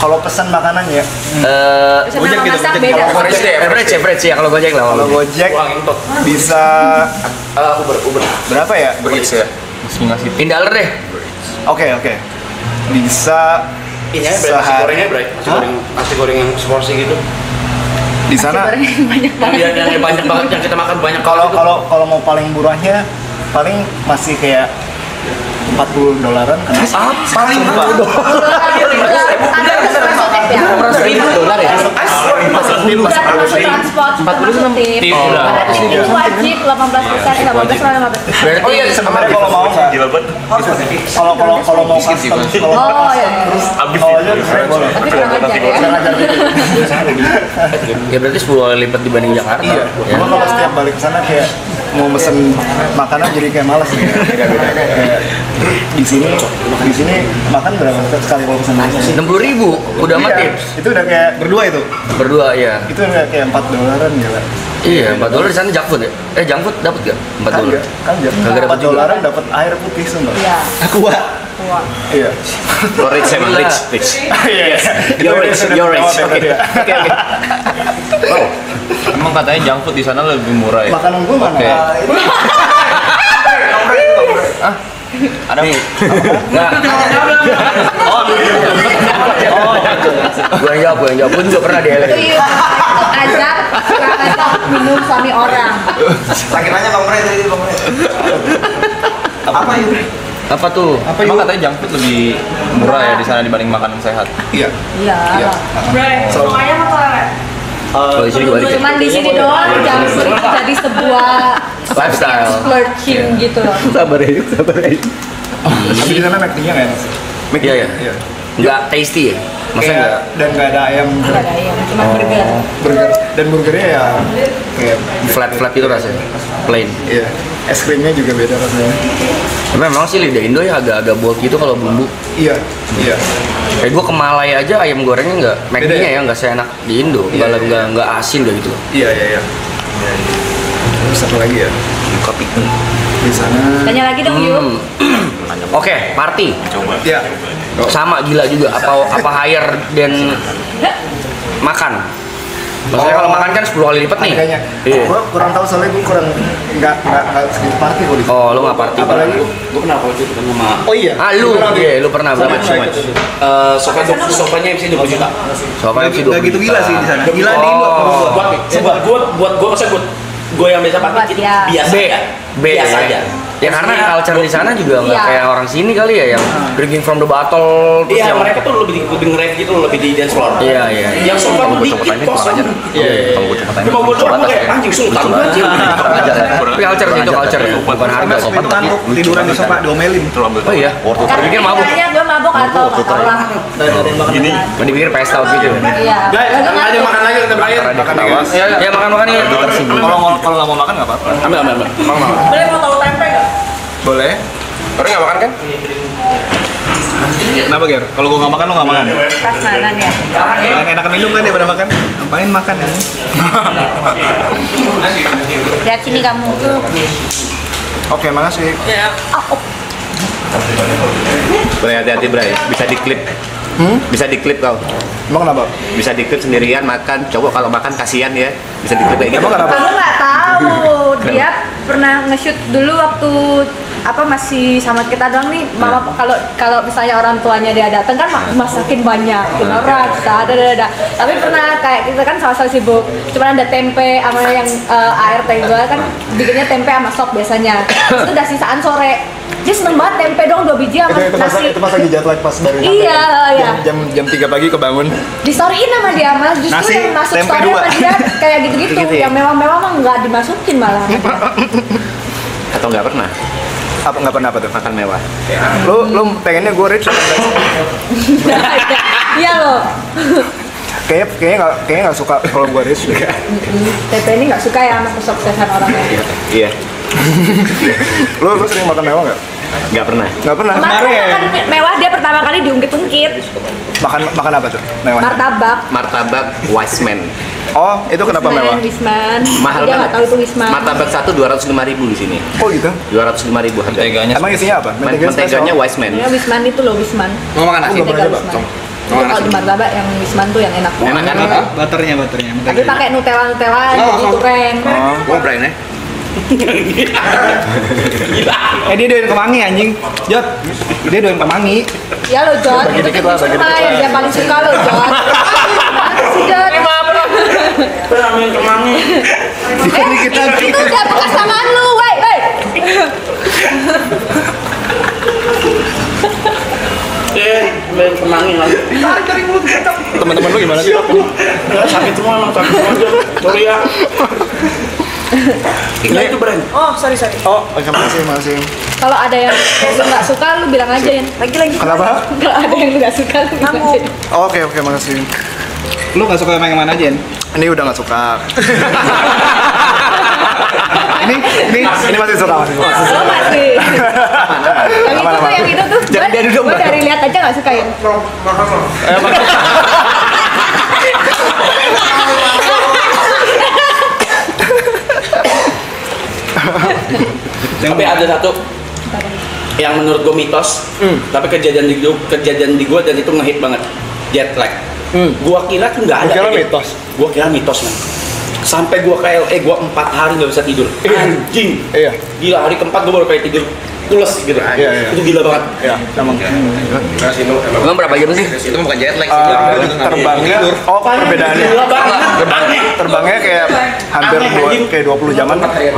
Kalau pesan makanan ya, Gojek gitu, masak Gojek. beda. Average ya kalau Gojek lah. kalau Gojek bisa Uber. berapa ya? Beris ya. Mesti ngasih $10 deh. Oke. Bisa Ini aja nasi gorengnya nasi goreng yang seporsi gitu. di sana. Banyak banget. Yang banyak banget yang kita makan banyak. Kalau mau paling murahnya paling masih kayak $40 kan? paling $10 ya? Udah transport, 40 tip. tip. Itu wajib 18%, 15. Oh iya, sebenarnya kalau mau nggak? Kalau mau custom, Oh iya. boleh. Tapi kurang ajar ya. Ya berarti 10 kali lipat dibanding Jakarta. Iya. Ya. Cuma kalau setiap balik ke sana kayak mau mesen makanan jadi kayak malas nih. Kayak di sini makan berapa sekali kalau pesan nasi? 60.000 udah mati. Itu udah kayak berdua itu. Berdua ya. Itu udah kayak $4 gila. Iya, $4 di sana junk food ya. Junk food dapat gak? $4. Kan Kagak dapat juga. $4 dapat air putih semua. Iya. Kuat. Iya. Lo rich emang rich. Iya. You're rich. Oke. Wow. Emang katanya junk food di sana lebih murah ya? Makanan gua mana? Oke. Ada nih. Enggak. Gue yang jawab. Gue juga pernah di LA. Itu azab minum suami orang. Sakitnya Bang Ray tadi Bang Ray. Apa itu? Apa tuh? Emang katanya junk food lebih murah ya di sana dibanding makanan sehat? Iya. Iya. Semuanya apa? Kalau di sini juga dikit. Cuman di sini doang junk food itu jadi sebuah Lifestyle. splurging gitu loh. Sabar ya. Tapi di sana McD-nya nggak enak sih. Iya ya. Iya. Enggak tasty ya? Masa Kayak- enggak? dan nggak ada ayam Enggak ada ayam, cuma burger. dan burgernya ya kayak Flat itu rasanya. Plain. iya. Es krimnya juga beda rasanya. Tapi memang sih lidah Indo ya agak bold gitu kalau bumbu. Iya. Kayak gue ke Malaya aja ayam gorengnya nggak, Beda McD-nya ya? ya nggak seenak di Indo, Iya. nggak asin deh gitu. Iya. Terus apa lagi ya? Kopi. Di sana. Tanya lagi dong, yuk. Oke, party Iya. sama gila juga. Apa higher dan makan? Maksudnya kalau makan kan 10 kali lipat nih. Harganya. Iya. Gua kurang tahu soalnya gua kurang nggak sedikit party kok di sana. Oh, lu nggak party? Apalagi Gue pernah waktu itu ketemu sama Oh iya. Lu pernah berapa? sofanya MC 20 juta. Soalnya Nggak sih gitu gila sih di sana. Gila di Indo. Buat gue masa gue yang biasa pakai gitu, Buat dia. biasa aja. Ya karena culture di sana juga nggak Iya. kayak orang sini kali ya yang drinking from the bottle. terus Iya, yang- mereka tuh lebih nge-rave gitu, lebih di dance floor. Iya. Yang sofa tuh dikit kosong. Iya. Cuma gue doang kayak anjing sultan banget. Tapi culture itu culture ya, bukan harga. Itu ngantuk tiduran di sofa diomelin. Oh iya, Karena dipikir mabuk. kayaknya gue mabuk atau orang. Gini. Dipikir pesta gitu ya. Iya. Guys, lanjut makan lagi kita berakhir. Ya makan nih. Kalau nggak mau makan nggak apa-apa. Ambil. Boleh mau tahu tempe nggak? Boleh. Orang nggak makan kan? Kenapa Ger? Kalau gua nggak makan, lu nggak makan. Prasmanan ya. Enakan minum kan daripada makan. Ngapain makan ya? Lihat sini kamu tuh. Oke, makasih. Boleh hati-hati Bray, bisa diklip. Bisa diklip kau. Emang kenapa? Bisa diklip sendirian makan. Coba kalau makan kasihan ya. Bisa diklip kayak gitu. Emang kenapa? Kamu nggak tahu dia pernah nge-shoot dulu waktu masih sama kita doang nih. Mama kalau misalnya orang tuanya dia datang kan masakin banyak, rasa ada. Tapi pernah kayak kita kan sama-sama sibuk. Cuman ada tempe sama yang air teh gue kan bikinnya tempe sama sop biasanya. Terus itu udah sisaan sore. Dia seneng banget tempe dong 2 biji sama nasi. Itu pas lagi jet lag pas dari Iya. Jam 3 pagi kebangun. Di storyin sama dia malah justru Nasi, yang masuk tempe story dua. sama dia kayak gitu-gitu. Gitu ya? Yang mewah-mewah mah nggak dimasukin malah. Atau nggak pernah Apa nggak pernah apa tuh? makan mewah? Lu pengennya gue rich apa enggak? Iya loh. Kayaknya nggak suka kalau gue rich. TP ini nggak suka ya sama kesuksesan orangnya. Iya. Lu sering makan mewah nggak? Nggak pernah. Nggak pernah. Kemarin kan mewah dia pertama kali diungkit-ungkit. Makan apa tuh? Mewah. Martabak. Martabak Wiseman. Oh, itu kenapa mewah? Wisman. Mahal Dia banget. nggak tahu itu Wisman. Martabak satu 205.000 di sini. Oh gitu. 205.000 harga. Emang isinya apa? Menteganya spesial? Wiseman. Ya Wisman itu loh Wisman. Mau makan nasi? Mentega Wisman. Itu kalau di martabak yang Wisman tuh yang enak. Enak kan? Butternya. Tapi pakai Nutella jadi goreng. Gua prank nih. Dia doyan kemangi anjing. Jot. Dia doyan kemangi. Ya lo Jot, Bagi itu dikit kan lah, bagi suka dikit yang lah. dia paling suka lo Jot. Si Jot. Pengen kemangi. Dikit lagi. Itu udah bekas tangan lu, woi. Pengen kemangi lagi. Teman-teman lu gimana sih? Sakit semua emang sakit semua aja. Sorry ya. Nah itu brand. Oh, sorry. Oh, makasih. Kalau ada yang lu nggak suka, lu bilang aja ya. Lagi. Kenapa? Kalau ada yang lu nggak suka, lu bilang Kamu. aja. Oke, makasih. Lu nggak suka yang mana Jen? Ini udah nggak suka. ini masih suka. Oh masih. Yang itu tuh, yang itu tuh. Jangan dia duduk, Gue Mbak. dari lihat aja nggak suka ya. Tapi ada satu yang menurut gue mitos, tapi kejadian di gue dan itu ngehit banget. Jet lag. Gua kira tuh nggak ada. Gua kira kayak gitu. mitos. Gua kira mitos man. Sampai gua ke LA, gua 4 hari nggak bisa tidur. Anjing. Iya. Gila, hari keempat gua baru kayak tidur pules gitu. Iya. Itu gila banget. Ya, emang. Emang berapa jam sih? Itu bukan jet lag sih. Terbangnya, perbedaannya. Gila banget. Terbangnya kayak hampir 20 jaman. Kayak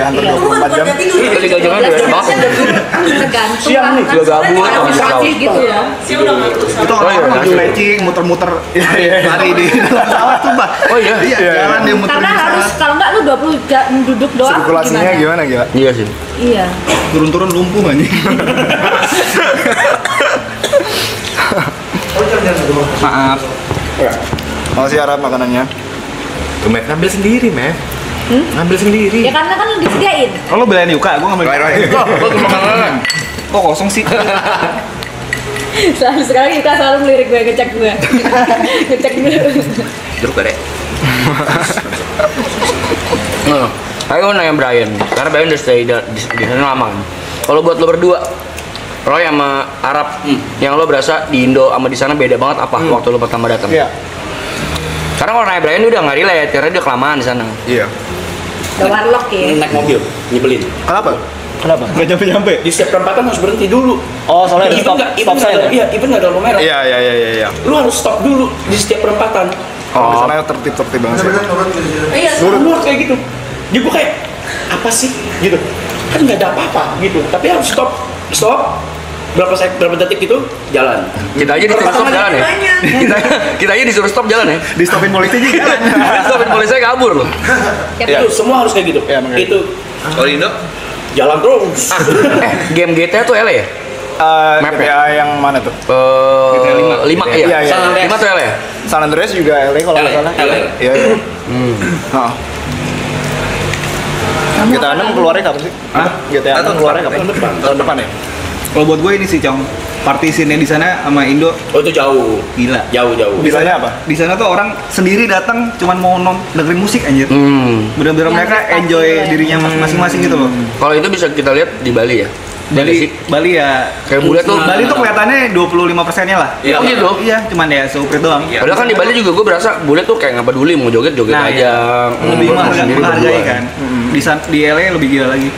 hampir 24 jam. Itu 3 jamnya udah banget. Tergantung Siang nih, kan juga gabut, ada habis pesawat pesawat. gitu ya. Itu orang-orang lagi stretching, muter-muter lari di dalam pesawat tuh, Mbak. Oh iya. Iya, jalan dia muter Karena di harus pesawat. kalau nggak lu 20 jam duduk doang. Sirkulasinya gimana gila? Iya sih. Iya. Turun-turun lumpuh anjing. Maaf. Makasih Arab makanannya. Tuh, Matt, ngambil sendiri, Matt. Ngambil sendiri. Ya karena kan lu disediain. Kalau belain Yuka, gua ngambil. Gua makan. Kok kosong sih? Selalu sekarang kita selalu melirik gue, ngecek gue. Ngecek dulu. Jeruk gak, Dek? Ayo nanya Brian, karena Brian udah stay di sana lama kan. Kalau buat lo berdua, Roy sama Arab, yang lo berasa di Indo sama di sana beda banget apa waktu lo pertama datang? Iya. Karena kalau nanya Brian dia udah nggak relate karena dia kelamaan di sana. Iya. Udah warlock ya. Naik mobil, nyebelin. Kenapa? Nggak nyampe-nyampe. Di setiap perempatan harus berhenti dulu. Oh, soalnya ada Even stop nggak sign. ada- Iya, even nggak ada lampu merah. Iya. Lu harus stop dulu di setiap perempatan. Oh, di sana tertib banget sih. Iya, lu harus kayak gitu. Jadi gue kayak apa sih gitu. Kan nggak ada apa-apa gitu. Tapi harus stop. Berapa detik gitu jalan. Kita aja disuruh stop jalan ya. Kita aja disuruh stop jalan ya. Di stopin polisi juga. Stopin polisi kabur loh. Itu semua harus kayak gitu. Iya, makanya. Itu Kalau di Indo, jalan terus. Game GTA tuh LA ya? Map ya? GTA yang mana tuh? GTA 5 Iya, iya. iya. 5 tuh LA ya? San Andreas juga LA kalau nggak LA. salah. LA. Iya. Nah. GTA 6 keluarnya kapan sih? Hah? GTA 6 keluarnya kapan? Tahun depan ya? Kalau buat gue ini sih, Cong. Partisinnya di sana sama Indo Oh itu jauh. gila. Jauh. Bisanya apa? Di sana tuh orang sendiri datang cuman mau dengerin musik anjir. Bener-bener Yang mereka nikmatin enjoy ya. dirinya masing-masing gitu loh. Kalau itu bisa kita lihat di Bali ya. Bali ya. Kayak bule tuh. Bali tuh kelihatannya 25%-nya lah. Oh gitu. Iya, cuman ya seuprit doang. Padahal kan di Bali juga gue berasa bule tuh kayak nggak peduli mau joget Nah, aja. Lebih Mau sendiri menghargai berdua. kan. Di LA lebih gila lagi.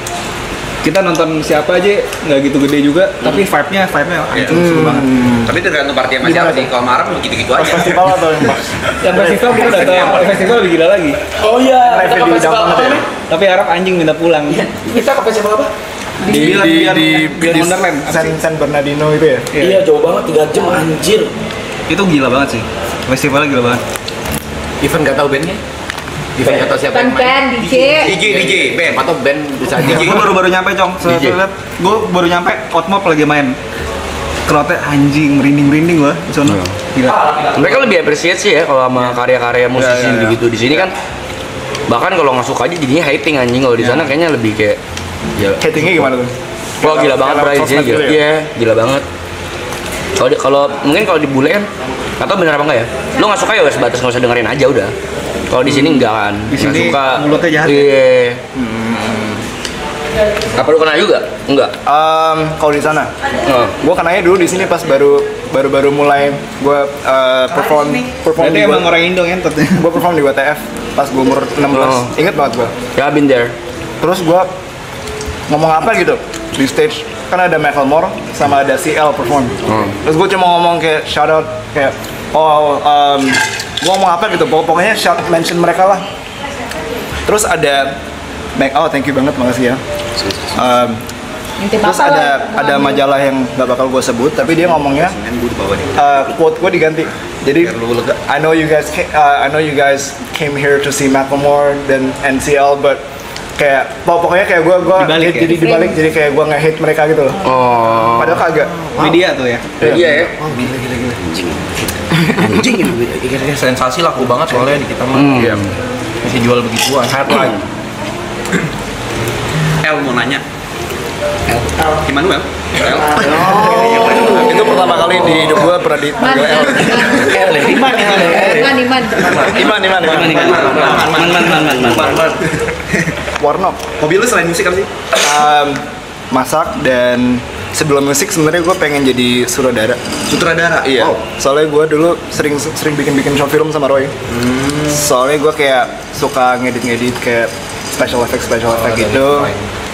Kita nonton siapa aja nggak gitu gede juga, tapi vibe-nya hancur seru banget. tapi tergantung party sama siapa sih. Kalau marah begitu-gitu Pas aja. festival atau yang pas? Yang festival kita udah tahu, festival lebih gila lagi. Oh iya. Live Kita di ke festival banget apa ya? nih? Tapi harap anjing minta pulang. Kita ke festival apa? Biar Wonderland. San Bernardino itu ya? Iya jauh banget 3 jam anjir. Itu gila banget sih. Festivalnya gila banget. Even nggak tahu bandnya. Even nggak tahu siapa yang main. Band, DJ. DJ, band. Atau band bisa aja. Gue baru nyampe, Cong. DJ. Gue baru nyampe, Outmob lagi main. Crowd-nya anjing, merinding gua di sono. Gila. Mereka lebih appreciate sih ya kalau sama karya-karya musisi Iya. gitu. Di sini kan bahkan kalau nggak suka aja jadinya hating anjing. Kalau di sana kayaknya lebih kayak ya Hatingnya gimana tuh? wah gila banget Kayak Bray di sini sosmed gila. gitu ya? Iya, gila banget. Kalau mungkin kalau di bule kan atau bener apa enggak ya? Lo nggak suka ya wes sebatas nggak usah dengerin aja udah. Kalau di sini enggak kan. Di Nggak sini suka. mulutnya jahat ya? Iya. Apa lu kena juga? Enggak. Kalau di sana, Oh. gue kenanya dulu di sini pas baru mulai gue perform Berarti di emang orang Indo ngentot ya. gue perform di WTF pas gue umur 16. Oh. Ingat banget gue. Ya, been there. Terus gue ngomong apa gitu di stage, kan ada Macklemore sama ada CL perform. Terus gue cuma ngomong kayak shout out kayak gue ngomong apa gitu, pokoknya mention mereka lah. Terus ada thank you banget, makasih ya. Intip Terus apa lo? ada majalah yang gak bakal gue sebut, tapi dia ngomongnya quote gue diganti. Jadi I know you guys came here to see Macklemore dan NCL, but kayak pokoknya kayak gue Dibalik ya? jadi dibalik, jadi kayak gue nge-hate mereka gitu loh. Oh. Padahal kagak. Media tuh ya. Iya ya. Anjing ya, sensasi laku banget soalnya di kita mah. Iya. Masih jual begituan. Headline. El mau nanya. Gimana El? Itu pertama kali di hidup gue pernah dipanggil L. Iman. Warnop. Hobi lu selain musik apa sih? Masak, dan sebelum musik sebenarnya gue pengen jadi sutradara. Sutradara. Iya. Oh. Soalnya gue dulu sering bikin short film sama Roy. Soalnya gue kayak suka ngedit kayak special effect gitu.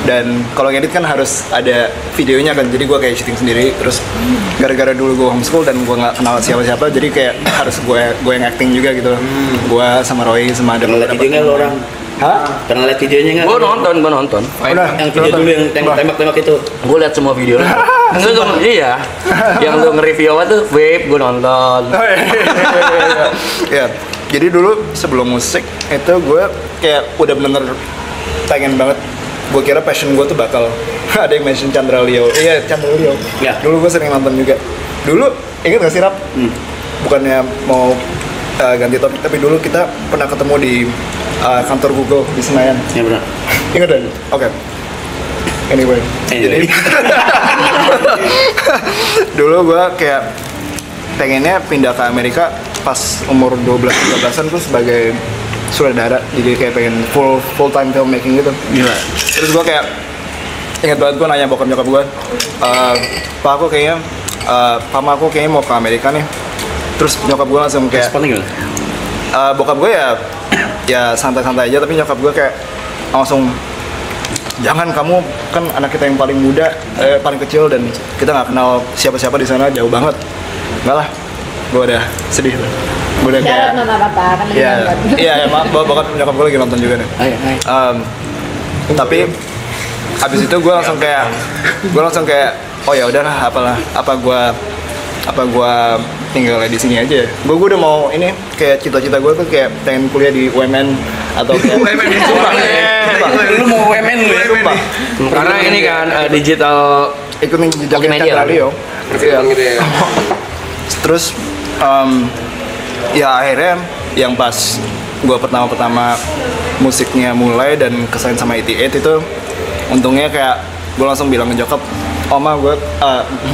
Dan kalau ngedit kan harus ada videonya kan, jadi gue kayak syuting sendiri. Terus gara-gara dulu gue homeschool dan gue nggak kenal siapa-siapa, jadi kayak harus gue yang acting juga gitu. Gue sama Roy sama ada Pernah lihat videonya lo orang? Hah? Pernah lihat videonya nggak? Gua nonton. Udah. Yang video dulu yang tembak-tembak itu. Gue liat semua video. Iya. Yang lu nge-review apa tuh? Vape, gue nonton. Ya, jadi dulu sebelum musik itu gue kayak udah bener-bener pengen banget. Gue kira passion gue tuh bakal ada yang mention Chandra Leo. Iya, Chandra Leo. Ya. Dulu gue sering nonton juga. Dulu inget gak sih Rap? Bukannya mau ganti topik, tapi dulu kita pernah ketemu di kantor Google di Senayan. Ya benar. Ingat kan? Oke. Anyway. Jadi dulu gue kayak pengennya pindah ke Amerika pas umur 12-13an tuh sebagai sutradara, jadi kayak pengen full time filmmaking gitu. Gila. Terus gue kayak ingat banget, gue nanya bokap nyokap gue, Pak aku kayaknya Pama aku kayaknya mau ke Amerika nih. Terus nyokap gue langsung kayak Responnya gimana? bokap gue ya santai-santai aja, tapi nyokap gue kayak langsung, jangan, kamu kan anak kita yang paling muda, paling kecil, dan kita nggak kenal siapa-siapa di sana, jauh banget. Enggak lah, gue udah sedih. Gue udah kayak Nggak apa-apa kan lagi nonton. iya, maaf, bokap nyokap gue lagi nonton juga nih. Ayo. Tapi abis itu gue langsung kayak oh ya udahlah, apa gue tinggal di sini aja. Gue udah mau ini, kayak cita-cita gue tuh kayak pengen kuliah di UMN atau kayak UMN Sumpah. Lu mau WMN lu ya? Sumpah. Karena ini kan digital Ikutin jejaknya Multimedia. Chandra Leo. Iya. Terus ya akhirnya yang pas gue pertama musiknya mulai dan kesain sama 88 itu, untungnya kayak gue langsung bilang ke nyokap, Ma, gue,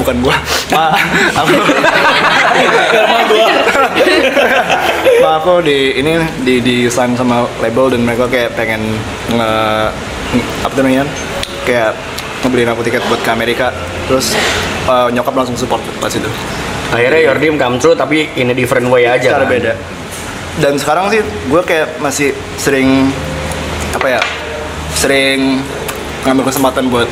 bukan gue, aku di sign sama label, dan mereka kayak pengen apa namanya, kayak ngebeliin aku tiket buat ke Amerika. Terus nyokap langsung support pas itu. akhirnya your dream come true, tapi in a different way aja. Cara kan? beda. Dan sekarang sih gue kayak masih sering ngambil kesempatan buat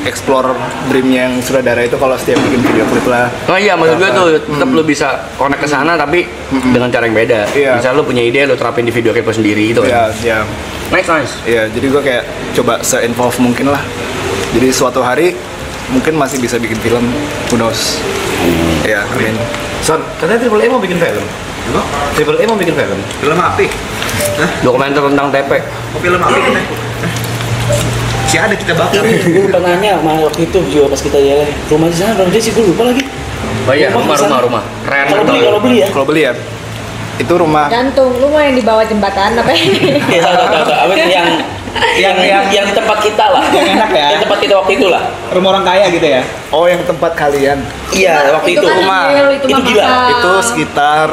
explore dreamnya yang sutradara itu, kalau setiap bikin video klip lah. Oh iya, maksud gue tuh tetap lu bisa connect ke sana, tapi dengan cara yang beda. Iya. Misal lu punya ide, lu terapin di video klip lu sendiri gitu Iya, kan. iya. Nice. Iya, jadi gue kayak coba se-involve mungkin lah. Jadi suatu hari mungkin masih bisa bikin film, who knows. Iya, amin. Son, katanya Triple A mau bikin film. Triple A mau bikin film. Film apa? Dokumenter tentang TP. Film apa kita? Si ada kita bakar. Gue lupa nanya sama waktu itu juga pas kita jalan. Rumah di sana berapa sih? Gue lupa lagi. Oh iya, rumah. Keren. Kalau beli ya? Kalau beli ya, itu rumah. Gantung, lu mau yang di bawah jembatan apa? Iya, apa yang di tempat kita lah. Yang enak ya. Yang tempat kita waktu itu lah. Rumah orang kaya gitu ya. Oh, yang tempat kalian. Iya, waktu itu kan rumah. real, Itu mah gila. mahal. Itu sekitar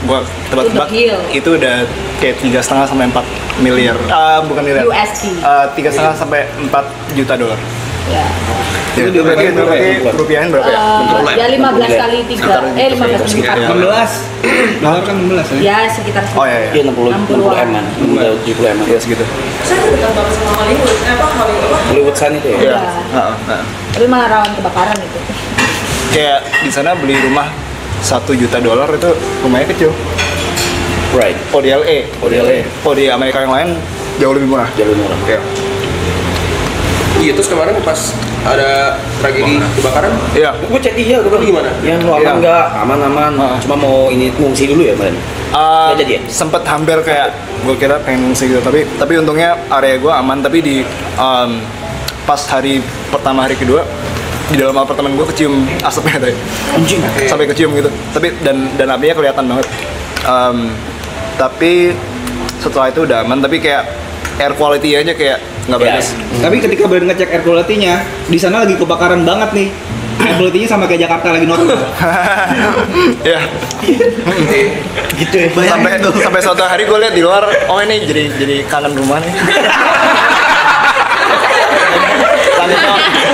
gua tebak-tebak Udah deal. itu udah kayak 3,5 sampai 4 miliar. Bukan miliar. USD. 3,5 sampai 4 juta dolar. Ya. Ya, itu berarti rupiahin berapa ya? Ya 15 kali 3, 15 kali 4. 16. Dolar kan 16 ya. Ya sekitar Oh iya. Iya 60 M an, 70 M an. Iya segitu. Saya dekat banget sama Hollywood. Hollywood. Hollywood Sun itu ya. Iya. Iya. Tapi malah rawan kebakaran itu. Kayak di sana beli rumah 1 juta dolar itu rumahnya kecil. Right. ODLE. Oh di Amerika yang lain jauh lebih murah. Jauh lebih murah. Iya. Iya, terus kemarin pas ada tragedi kebakaran, Iya. Gue chat dia, gue bilang gimana? Yang lo aman Iya. nggak? Aman. Cuma mau ini ngungsi dulu ya kemarin. Nggak jadi ya? Sempet hampir kayak gue kira pengen ngungsi gitu, tapi untungnya area gue aman. Tapi di pas hari pertama hari kedua di dalam apartemen gue kecium asapnya tadi. Anjing. Sampai kecium gitu. Tapi dan apinya kelihatan banget. Tapi setelah itu udah aman. Tapi kayak air quality aja kayak nggak Ya. bagus. Tapi ketika Brian ngecek air quality-nya, di sana lagi kebakaran banget nih. Air quality-nya sama kayak Jakarta lagi normal. Ya. Gitu ya. Sampai suatu hari gue lihat di luar, oh ini jadi kangen rumah nih.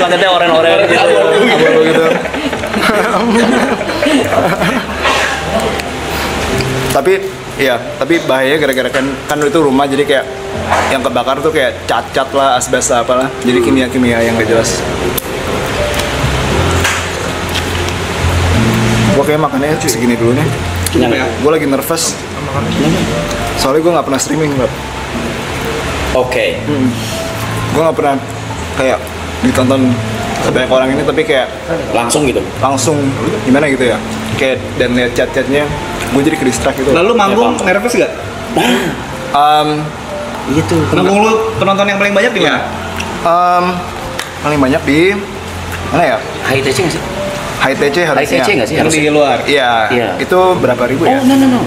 Langitnya oren-oren gitu, abu-abu gitu. tapi bahaya gara-gara kan itu rumah jadi kayak yang kebakar tuh kayak cat lah, asbes lah apalah. Jadi kimia yang gak jelas. Gue kayak makannya segini dulu nih. Gue lagi nervous. Soalnya gue nggak pernah streaming, Bab. Oke. Gue nggak pernah kayak ditonton sebanyak orang ini, tapi kayak Langsung gitu. langsung gimana gitu ya, kayak dan lihat chat-chatnya gue jadi ke-distract gitu. Lalu manggung nervous gak? Gitu. Manggung lu penonton yang paling banyak di mana? Paling banyak di mana ya? HITC nggak sih? HITC harusnya. HITC nggak sih? Yang di Harusnya. luar. Iya. Iya. Itu berapa ribu ya? Oh, no.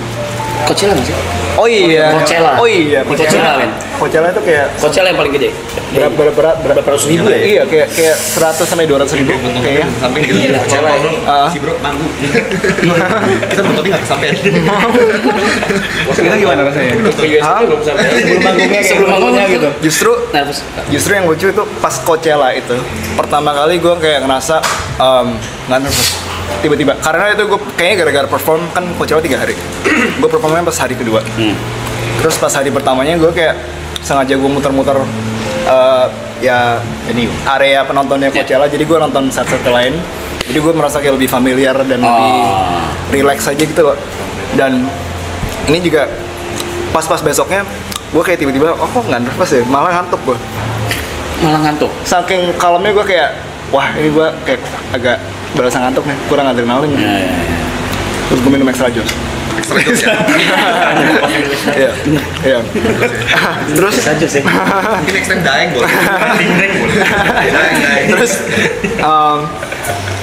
Coachella nggak sih? Oh iya. Coachella. Oh iya. Di Coachella, men. Coachella itu kayak Coachella yang paling gede. berapa ratus ribu ya? Iya, kayak 100 sampai 200 ribu kayaknya. sampai gitu. Gila, Coachella ya. Si bro manggung. Kita nontonnya nggak kesampean. Kita gimana rasanya? Belum sampai. Sebelum manggungnya kayak Sebelum manggungnya gitu. Justru yang lucu itu pas Coachella itu pertama kali gue kayak ngerasa nggak nervous tiba-tiba, karena itu gue kayaknya gara-gara perform kan Coachella 3 hari. Gue performnya pas hari kedua. Terus pas hari pertamanya gue kayak sengaja gue muter-muter ya area penontonnya Coachella, jadi gue nonton set-set lain, jadi gue merasa kayak lebih familiar dan lebih relax aja gitu loh. Dan ini juga pas besoknya gue kayak tiba-tiba kok nggak nervous ya, malah ngantuk gue. Malah ngantuk. Saking kalemnya gue kayak wah ini gue kayak agak berasa ngantuk nih, kurang adrenalin. Terus gue minum extra jus. Iya. Terus Saja sih. Mungkin next time daeng boleh. Terus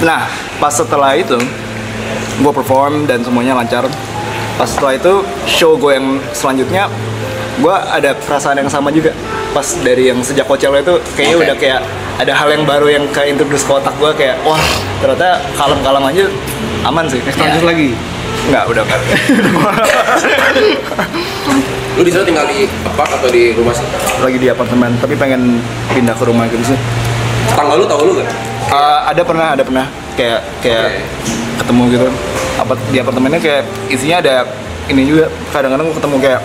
nah pas setelah itu gue perform dan semuanya lancar. Pas setelah itu show gue yang selanjutnya gue ada perasaan yang sama juga. Pas dari yang sejak Coachella itu kayaknya udah kayak ada hal yang baru yang kayak introduce ke otak gue, kayak wah ternyata kalem-kalem aja aman sih. Lanjut lagi. Enggak, udah enggak. Lu di sana tinggal di apart atau di rumah sih? Lagi di apartemen, tapi pengen pindah ke rumah gitu sih. Tetangga lu tahu lu nggak? Ada pernah kayak ketemu gitu. Di apartemennya kayak isinya ada ini juga. Kadang-kadang gue ketemu kayak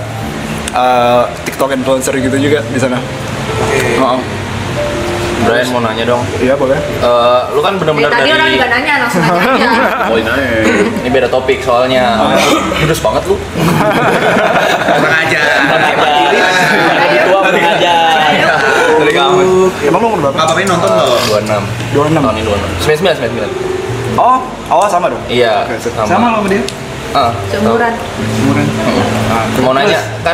TikTok influencer gitu juga di sana. Brian mau nanya dong. Iya boleh. Lu kan bener-bener Tadi orang dari juga nanya, langsung nanya aja. Oh ini beda topik soalnya. Jurus banget lu. Kurang aja. Tua mengajar. Dari kamu. Emang lu umur berapa? Bapak ini nonton lo? 26. 26. Tahun ini 26. 99. Oh sama dong. Iya, Oke, Sama lo sama dia? Seumuran. Mau nanya, kan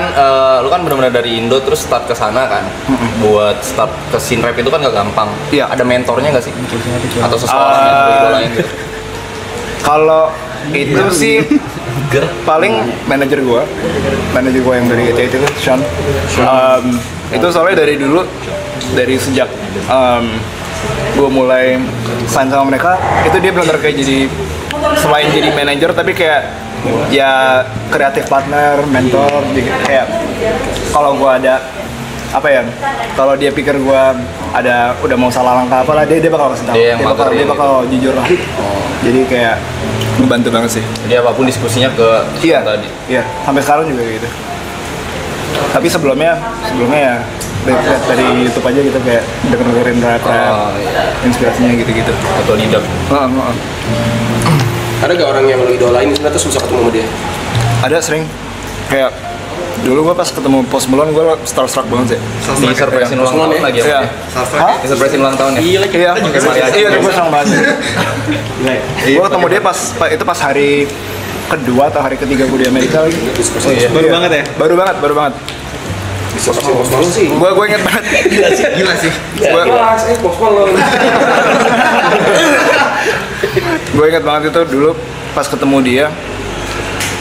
lu kan benar-benar dari Indo terus start ke sana kan? Buat start ke scene rap itu kan gak gampang. Iya. Ada mentornya gak sih? Atau seseorang yang lu idolain gitu? Kalau itu sih paling manajer gua yang dari ET itu Sean. Itu soalnya dari dulu, dari sejak gua mulai sign sama mereka, itu dia benar-benar kayak jadi selain jadi manajer tapi kayak ya kreatif partner, mentor, kayak kalau gue ada apa ya, kalau dia pikir gue ada udah mau salah langkah apa lah, dia bakal kasih tahu, dia bakal jujur lah. Jadi kayak membantu banget sih. Jadi apapun diskusinya ke tadi. Iya, sampai sekarang juga gitu. Tapi sebelumnya ya dari YouTube aja gitu, kayak dengerin rap, inspirasinya gitu-gitu. Atau lidak. Ada gak orang yang lo idolain ternyata susah ketemu sama dia? Ada, sering. Kayak dulu gue pas ketemu Post Malone, gue starstruck banget sih. Di surprisein ulang tahun lagi ya? Di surprisein ulang tahun ya? Iya, gue senang banget. Gue ketemu dia pas hari kedua atau hari ketiga gue di Amerika lagi. Baru banget ya? Baru banget. Bisa kasih Post Malone sih. Gue inget banget. Gila sih. Post Malone. Gue inget banget itu dulu pas ketemu dia,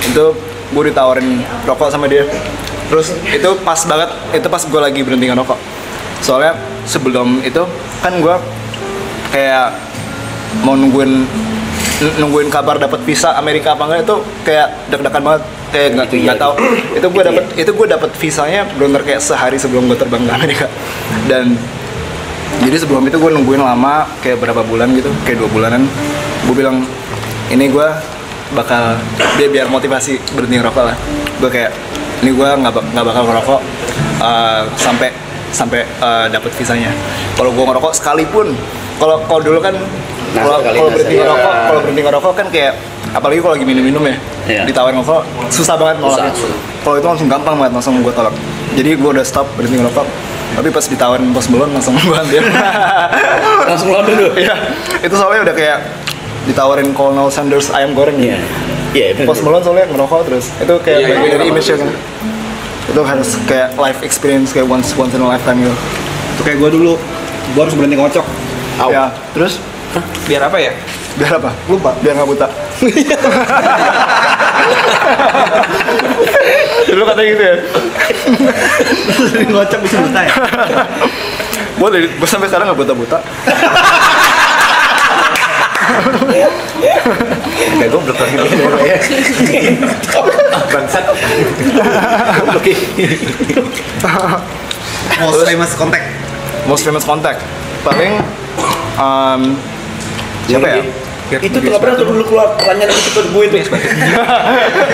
itu gue ditawarin rokok sama dia. Terus itu pas banget, itu pas gue lagi berhenti ngerokok. Soalnya sebelum itu kan gue kayak mau nungguin kabar dapat visa Amerika apa enggak, itu kayak deg-degan banget, kayak nggak tahu. Itu gue dapet visanya bener kayak sehari sebelum gue terbang ke Amerika. Dan jadi sebelum itu gue nungguin lama, kayak berapa bulan gitu, kayak 2 bulanan. Gue bilang, ini gue bakal biar motivasi berhenti ngerokok lah. Gue kayak, ini gue nggak bakal ngerokok sampai dapet visanya. Kalau gue ngerokok sekalipun, kalau dulu kan kalau berhenti ngerokok kan kayak, apalagi kalau lagi minum ya, ditawarin ngerokok susah banget nolaknya. Kalau itu langsung gampang banget, langsung gue tolak. Jadi gue udah stop berhenti ngerokok. Tapi pas ditawarin Post Malone langsung gue ambil. Langsung lo dulu. Iya, itu soalnya udah kayak ditawarin Colonel Sanders ayam goreng. Iya. Post Malone soalnya ngerokok terus. Itu kayak bagian dari image-nya kan. Itu harus kayak life experience, kayak once in a lifetime gitu. Itu kayak gue dulu, gue harus berhenti ngocok. Ya, terus Biar apa ya? biar apa? Lupa, biar nggak buta. Dulu katanya gitu ya. Ngocok bisa buta ya? Gue sampai sekarang nggak buta-buta. Kayak gue belum lagi ya. Bangsat. Most famous contact. Paling siapa ya? Itu tuh nggak pernah tuh dulu keluar pertanyaan itu ke gue tuh.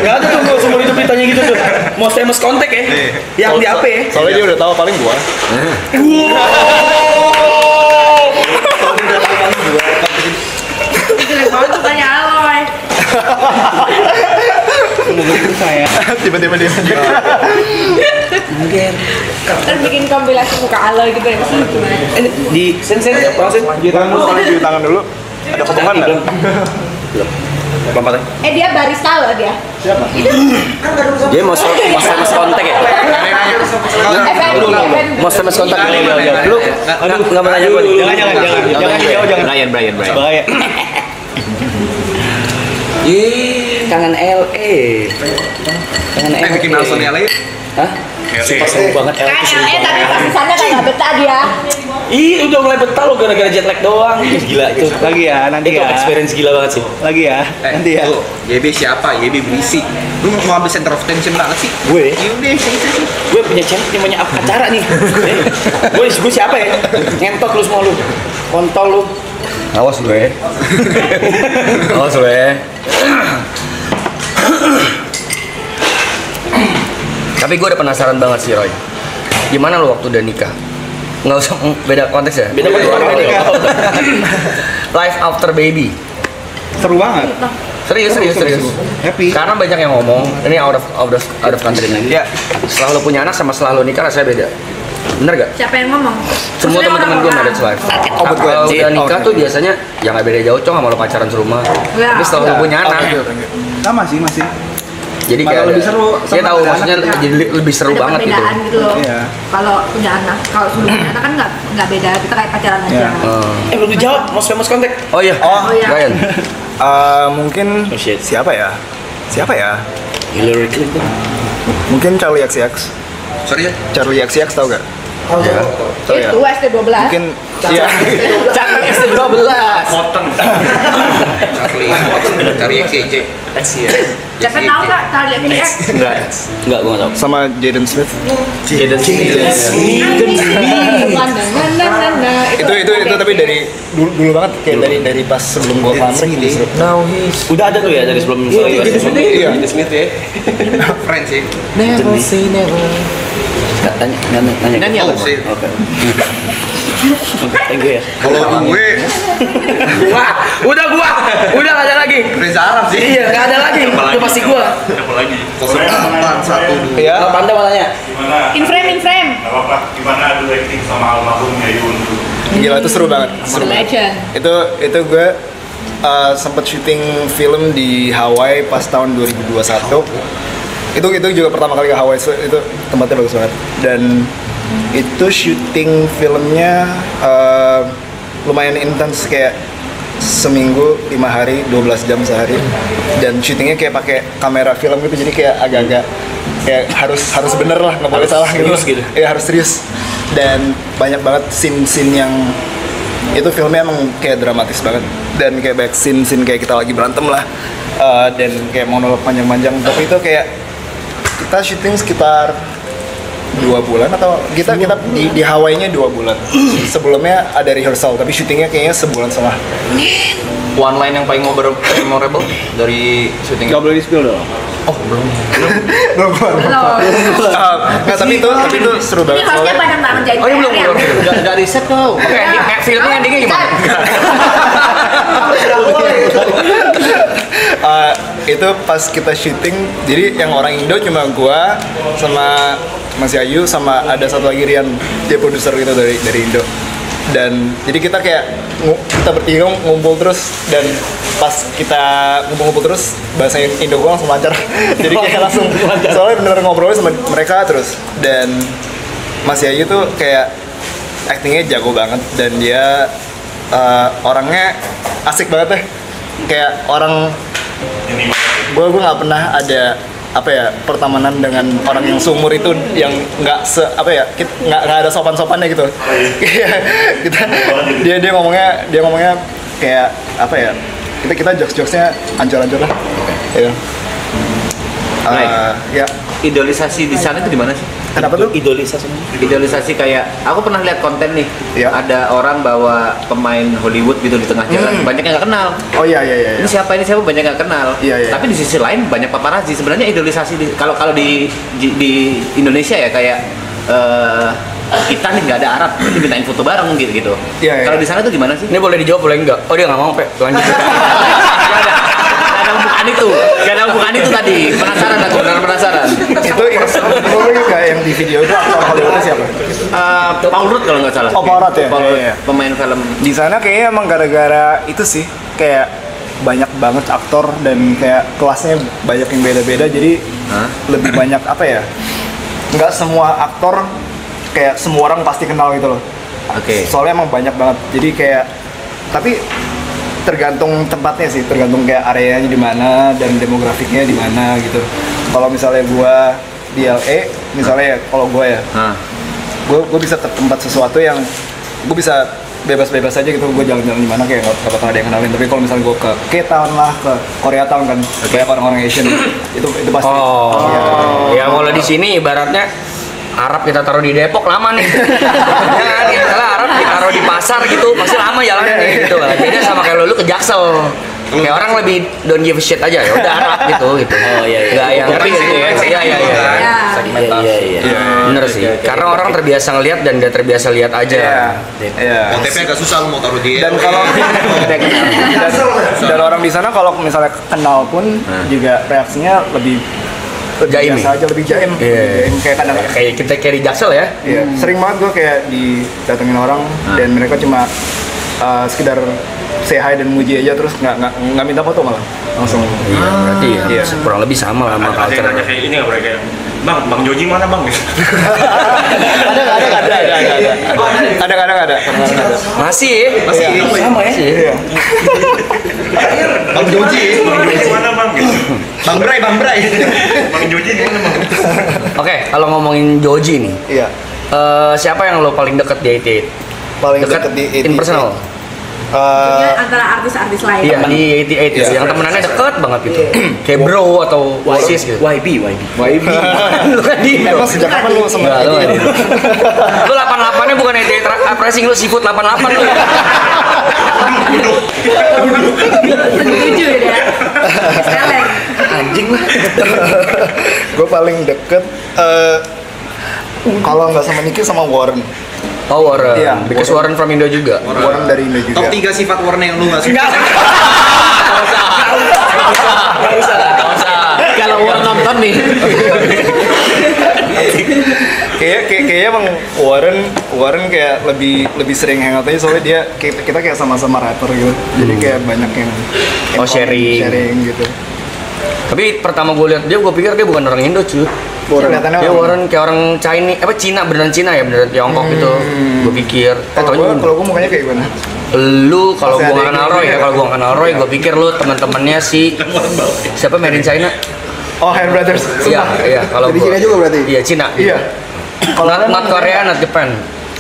Nggak ada tuh gue seumur hidup ditanya gitu tuh. Most famous contact ya? Yang di apa ya? Soalnya dia udah tahu paling gua. Jelek banget tuh tanya Aloy. Saya tiba-tiba dia Mungkin kan bikin kompilasi muka Aloy gitu ya. Di sen ya, proses di tangan dulu. Ada potongan nggak? Lompat Dia barista loh dia. Siapa? Dia most famous contact ya? Most famous contact. Lu nggak mau nanya gue nih? Jangan. Brian. Bahaya. Kangen LA. Bikin Nelson LA. Hah? Sumpah seru banget LA tuh seru Tapi banget. pas sana kan nggak betah dia. Ih, udah mulai betah lo gara-gara jet lag doang. Gila itu. Lagi ya, nanti Itu ya. experience gila banget sih. Lagi ya, nanti ya. Tuh, YB siapa? YB berisik. Lu mau ambil center of attention banget sih? Gue? Yaudah, sih. Gue punya channel namanya acara nih. Gue siapa ya? Ngentot lu semua lu. Kontol lu. Awas lu ya. Awas lu ya. Tapi gue udah penasaran banget sih Roy. Gimana lu waktu udah nikah? Nggak usah beda konteks ya? Beda konteks. Life after baby. Seru banget. Serius. Happy. Karena banyak yang ngomong ini out of country nih. Ya. Setelah lu punya anak sama setelah lu nikah rasanya beda. Bener gak? Siapa yang ngomong? Semua Maksudnya teman-teman gue orang-orang. marriage life. betul. Kalau udah nikah tuh biasanya ya nggak beda jauh, cong sama lo pacaran serumah. Ya. Tapi setelah lu punya anak, Sama sih masih. jadi Malah kayak lebih seru Saya sama tahu ada maksudnya anak. jadi lebih seru Ada banget gitu. perbedaan gitu loh. Iya. Kalau punya anak, kalau sebelum punya anak kan nggak beda, kita kayak pacaran aja. Iya. Belum dijawab, most famous contact. Oh iya. Oh iya. Ryan. Mungkin Oh, shit. siapa ya? Hillary Clinton. Mungkin Charlie XCX. Sorry ya. Charlie XCX tau gak? Itu SD 12. Mungkin iya. Cari S12. Motong. Cari XCJ. Siapa tahu nggak Charlie XCX? Enggak, gua nggak tahu. Sama Jaden Smith. Jaden Itu tapi dari dulu banget kayak dari pas sebelum gua ke Amerika justru. Udah ada tuh ya dari sebelum Iya. Jaden Smith ya. Friends sih. Never say never. Nanya. Nyanyi apa sih? Oke. Thank you ya. Kalau gue Udah nggak ada lagi. Reza Arab sih. Iya, nggak ada lagi. Itu pasti gua. Apa lagi? 0812. Iya. Panda mau tanya. Gimana? In frame. Gak apa-apa. Gimana adu acting sama almarhum Yayun dulu? Gila itu seru banget. Seru banget. Legend. Itu gue sempat syuting film di Hawaii pas tahun 2021. Itu juga pertama kali ke Hawaii, itu tempatnya bagus banget. Dan itu syuting filmnya lumayan intens, kayak seminggu 5 hari 12 jam sehari, dan syutingnya kayak pakai kamera film gitu, jadi kayak agak-agak kayak harus bener lah, nggak boleh salah gitu. Ya harus serius, dan banyak banget scene yang itu filmnya emang kayak dramatis banget, dan kayak banyak scene kayak kita lagi berantem lah, dan kayak monolog panjang-panjang. Tapi itu kayak kita syuting sekitar 2 bulan, atau kita di Hawaii-nya 2 bulan. Sebelumnya ada rehearsal, tapi syutingnya kayaknya sebulan setengah. One line yang paling memorable dari syuting. Gak boleh di-spill dong. Oh, belum. Belum keluar. Nggak, tapi itu seru Ini banget. hostnya pada nggak ngerjain Oh, iya belum. PR-nya. Enggak riset kau. Oke, filmnya endingnya gimana? Itu pas kita syuting, jadi yang orang Indo cuma gua sama Mas Ayu, sama ada satu lagi Rian, dia produser gitu dari Indo. Dan jadi kita kayak kita bertiga ngumpul terus, dan pas kita ngumpul terus bahasa Indo gua langsung lancar. Jadi kayak langsung, soalnya bener ngobrolnya sama mereka terus. Dan Mas Ayu tuh kayak actingnya jago banget, dan dia orangnya asik banget deh, kayak orang gue nggak pernah ada pertamanan dengan orang yang seumur itu yang nggak ada sopan-sopannya gitu. dia ngomongnya kayak kita jokes-jokesnya ancur-ancur lah. Ya. Ya. Idolisasi di sana itu di mana sih? Kenapa tuh? Idolisasi kayak aku pernah lihat konten nih, Iya. ada orang bawa pemain Hollywood gitu di tengah jalan, banyak yang nggak kenal. Oh iya. Ini siapa banyak yang nggak kenal. Iya. Tapi di sisi lain banyak paparazzi. Sebenarnya idolisasi kalau di Indonesia ya kayak kita nih nggak ada Arab, jadi mintain foto bareng gitu. Iya. Kalau di sana tuh gimana sih? Ini boleh dijawab boleh enggak? Oh dia nggak mau, Pe. Lanjut. Gak ada hubungan itu tadi. Penasaran aku, benar penasaran. Itu yang di video itu aktor Hollywoodnya siapa? Paul Rudd kalau nggak salah. Oh, Paul Rudd ya? Paul Rudd, Iya. pemain film. Di sana kayaknya emang gara-gara itu sih, kayak banyak banget aktor dan kayak kelasnya banyak yang beda-beda, jadi lebih banyak nggak semua aktor kayak semua orang pasti kenal gitu loh. Oke. Soalnya emang banyak banget, jadi kayak tapi tergantung tempatnya sih, tergantung kayak areanya di mana dan demografiknya di mana gitu. Kalau misalnya gua di LA, misalnya ya, kalau gua ya, gua bisa ke tempat sesuatu yang gua bisa bebas-bebas aja gitu, gua jalan-jalan di mana kayak nggak bakal ada yang kenalin. Tapi kalau misalnya gua ke K-Town lah, ke Korea Town kan, kayak orang-orang Asian, itu pasti. Ya kalau di sini ibaratnya Arab kita taruh di Depok lama nih. Ya kan, misalnya Arab ditaruh di pasar gitu, pasti lama jalannya nih gitu kan. Beda sama kayak lu ke Jaksel. Kayak orang lebih don't give a shit aja, ya udah Arab gitu. Oh iya. Enggak yang gitu ya. Iya. Segmentasi. Bener sih. Karena orang terbiasa ngelihat dan dia terbiasa lihat aja. Iya. OTP agak susah lu mau taruh di Dan kalau dan orang di sana kalau misalnya kenal pun juga reaksinya lebih Jaim biasa aja, lebih jaim. Kayak kadang Kayak kita carry Jaksel ya. iya, sering banget gue kayak didatengin orang dan mereka cuma sekedar say hi dan muji aja, terus nggak minta foto malah langsung. Iya, berarti ya kurang lebih sama lah sama Ada yang culture. nanya kayak ini nggak mereka? Bang Joji mana bang? Ada. Masih Sama ya. Iya. Bang Joji mana bang? Bang Bray. Bang Joji di mana bang? Oke, kalau ngomongin Joji nih, Iya. siapa yang lo paling deket di 88? Paling deket di 88. In personal? Antara artis-artis lain. Iya, di 88 itu yang temenannya deket banget gitu. Kayak bro atau sis gitu. YB. Lu kan di Emang sejak kapan lu sama Enggak, lu 88? Lu 88-nya bukan 88 pressing, lu seafood 88 lu. Setuju ya. Seleng. Anjing lah. Gue paling deket kalau nggak sama Nicky sama Warren. Oh Warren, Iya, because Warren from Indo juga. Warren dari Indo juga. Top 3 sifat Warna yang lu nggak suka. Nggak usah. Kalau Warren nonton nih. Kayaknya emang Warren kayak lebih sering hangout aja soalnya dia kita kayak sama-sama rapper gitu. Jadi kayak banyak yang sharing gitu. Tapi pertama gue lihat dia, gue pikir dia bukan orang Indo cuy. Kelihatannya Dia Warren kayak orang Cina, beneran Cina ya, beneran Tiongkok gitu. Gue pikir. kalau gue mukanya kayak gimana? Lu kalau Masih gue ada nggak kenal yang Roy gitu ya, ya? kalau gue nggak kenal Roy, gue pikir lu teman-temannya si siapa Made in China? Oh, Hair Brothers. Iya. Kalau Jadi gua- Cina juga berarti? Iya Cina. Iya. Not Korea, not Japan.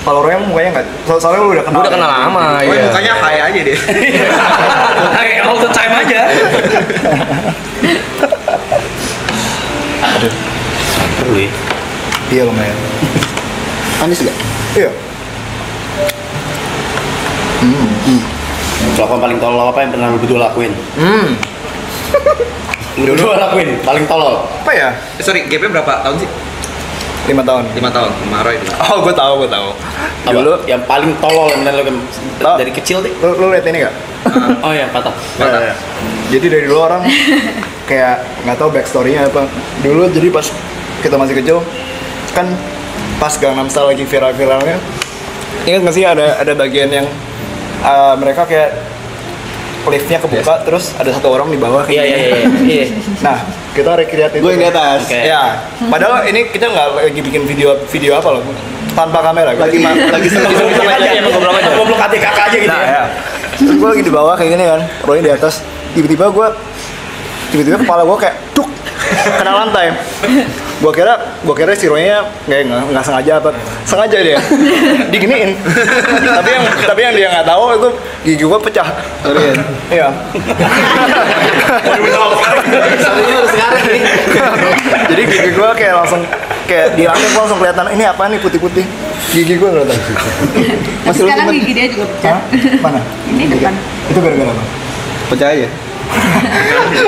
Kalau Roy mukanya nggak, soalnya lu udah kenal. Gue udah kenal lama. Oh, Iya. mukanya high aja deh. All the time aja. Perlu ya. Iya lumayan. Manis gak? Iya. Kelakuan paling tolol apa yang pernah lu berdua lakuin? Lu berdua lakuin, paling tolol. Apa ya? Sorry, gapnya berapa tahun sih? 5 tahun. 5 tahun. Sama Roy itu. Oh, gue tahu. Apa? Dulu, Yang paling tolol yang pernah lu Oh. dari kecil deh. lu lihat ini gak? Oh ya, patah. Ya. Jadi dari dulu orang kayak nggak tahu backstory-nya apa. Dulu jadi pas kita masih kecil kan pas Gangnam Style lagi viral-viralnya. Ingat nggak sih ada bagian yang mereka kayak liftnya kebuka terus ada satu orang di bawah kayak gini. Iya. Nah, kita recreate itu. Gue yang di atas. Oke. Ya, padahal ini kita nggak lagi bikin video apa loh, tanpa kamera. Lagi Goblok aja, emang goblok aja. Goblok hati kakak aja gitu Nah, ya. ya. Terus gue lagi di bawah kayak gini kan, Roy di atas. Tiba-tiba kepala gue kayak duk kena lantai. Gue kira si Roy-nya nggak sengaja apa, sengaja dia diginiin. tapi yang dia nggak tahu itu gigi gue pecah. Iya. Soalnya harus sekarang nih. Jadi gigi gue kayak langsung kayak di lantai gue langsung kelihatan ini apa nih putih-putih. Gigi gue kelihatan. Masih lu Sekarang simpen? gigi dia juga pecah. Hah? Mana? Ini depan. Itu gara-gara apa? Pecah aja.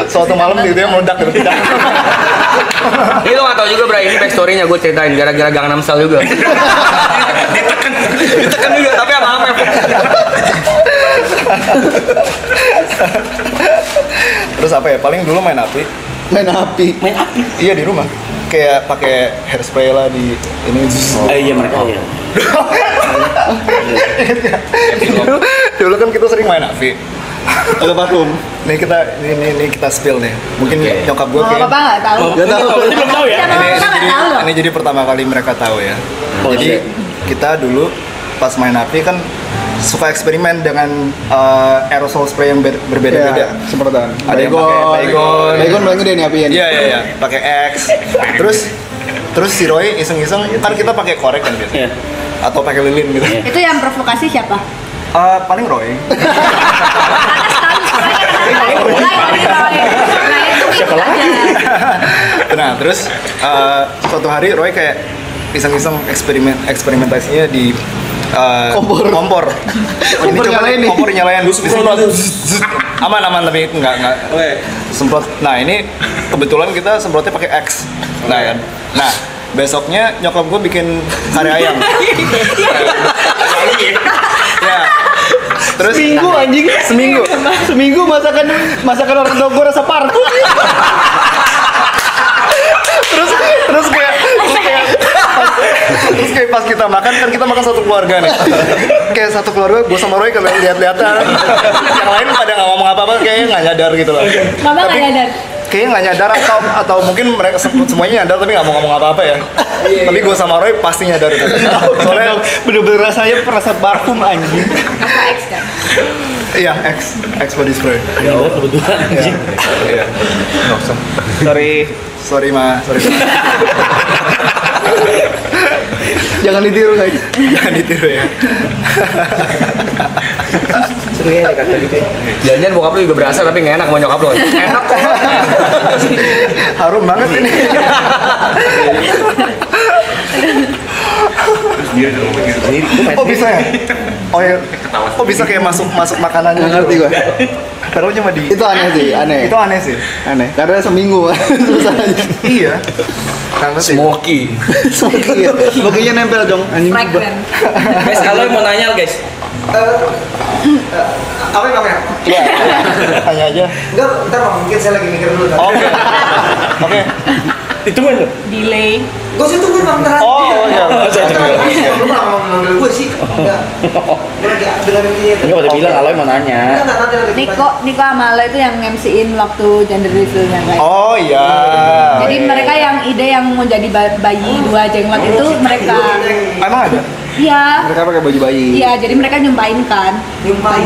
Suatu malam gitu ya meledak gitu. Ini lo nggak tahu juga Bray, ini backstory-nya gue ceritain gara-gara Gangnam Style juga. Ditekan juga, tapi apa-apa. Terus apa ya? Paling dulu main api. Main api. Iya di rumah. Kayak pakai hairspray lah di ini. Iya mereka ya. Dulu kan kita sering main api. Ada vakum. Nih kita spill nih. Mungkin nyokap gue Mama kayak papa nggak tahu. Gak tahu. Belum tahu ya. Mama papa nggak tahu loh. ini jadi pertama kali mereka tahu ya. Oh, Jadi kita dulu pas main api kan suka eksperimen dengan aerosol spray yang berbeda-beda. Semprotan. Ada yang pakai baygon. Baygon paling gede nih apinya. Iya. Pakai X. Terus si Roy iseng-iseng kan kita pakai korek kan biasanya. Iya. Atau pakai lilin gitu. Itu yang provokasi siapa? Paling Roy. Nah terus suatu hari Roy kayak iseng-iseng eksperimentasinya di kompor. Ini coba nyalain nih. kompor nyalain aman tapi nggak semprot. Nah ini kebetulan kita semprotnya pakai X. Nah besoknya nyokap gue bikin kare ayam. Ya. Terus Seminggu anjing. Seminggu masakan orang tua gue rasa parfum. terus kayak pas kita makan kan kita makan satu keluarga nih. Kayak satu keluarga gue sama Roy kayak lihat-lihatan. Yang lain pada nggak ngomong apa-apa kayaknya nggak nyadar gitu loh. Mama nggak nyadar. Kayaknya nggak nyadar atau mungkin mereka semuanya nyadar tapi nggak mau ngomong apa-apa ya. Tapi gue sama Roy pasti nyadar itu. Soalnya Bener-bener rasanya perasa parfum anjing. Apa X kan? iya X body spray. Ya Allah kebetulan anjing. Iya. Nggak usah. Sorry ma. Jangan ditiru guys. Jangan ditiru ya. Seru ya kata gitu. Jangan bokap lu juga berasa tapi nggak enak sama nyokap lu. Enak kok. Harum banget ini. Oh bisa ya? Oh ya. Oh bisa kayak masuk makanannya. Nggak ngerti gua. Padahal cuma di. Itu aneh sih, aneh. Itu aneh sih. Aneh. Karena seminggu susahnya. Iya. Karena sih. Smoky. Smoky ya. Smoky-nya nempel dong. Anjing. Fragrant. Guys, kalau mau nanya guys. Apa yang namanya? Iya. Tanya aja. Enggak, ntar Bang, mungkin saya lagi mikir dulu. Oke. Oke. Itu mana? Delay. Gue sih tunggu Bang Teran. Oh iya. Lu malah mau manggil gue sih. Enggak. Gue lagi dengerin dia. Enggak pada bilang Aloy mau nanya. Niko sama Ala itu yang MC-in waktu gender reveal yang lain. Oh iya. Jadi mereka yang ide yang mau jadi bayi dua jenglot itu mereka. Emang ada? Iya. Mereka pakai baju bayi. Iya, jadi mereka nyumpain kan. Nyumpain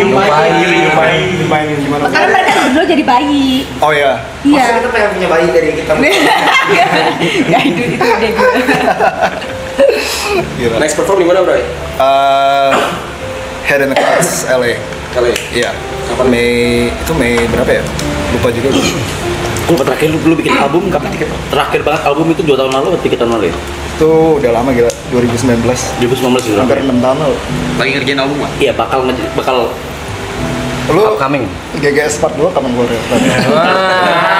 gimana? Karena mereka dulu jadi bayi. Oh iya. Iya. Kita pengen punya bayi dari kita. Ya itu ide gue. Gila. Next perform di mana, Bro? Head and Cards LA. Kali. Iya. Kapan Mei berapa ya? Lupa juga gue. Lu terakhir lu bikin album kapan? Terakhir banget album itu 2 tahun lalu atau 3 tahun lalu ya? Itu udah lama gila, 2019. 2019 juga. Hampir 6 tahun lalu. Lagi ngerjain album nggak? Iya, bakal Lu Upcoming. GGS part 2 kapan keluar ya? Wah.